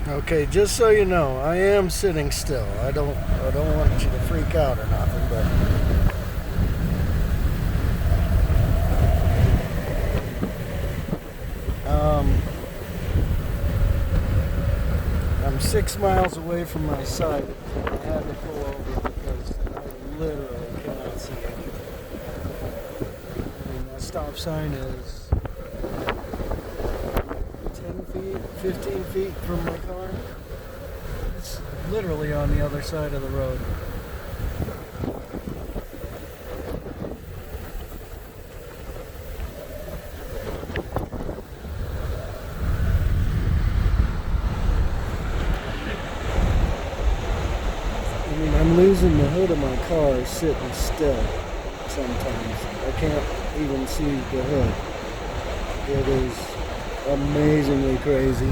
Okay, just so you know, I am sitting still. I don't want you to freak out or nothing, but um, I'm 6 miles away from my site. I had to pull over because I literally cannot see anything. I mean, that stop sign is 10 feet, 15 feet from my car. It's literally on the other side of the road. I mean, I'm losing the hood of my car sitting still sometimes. I can't even see the hood. It is amazingly crazy.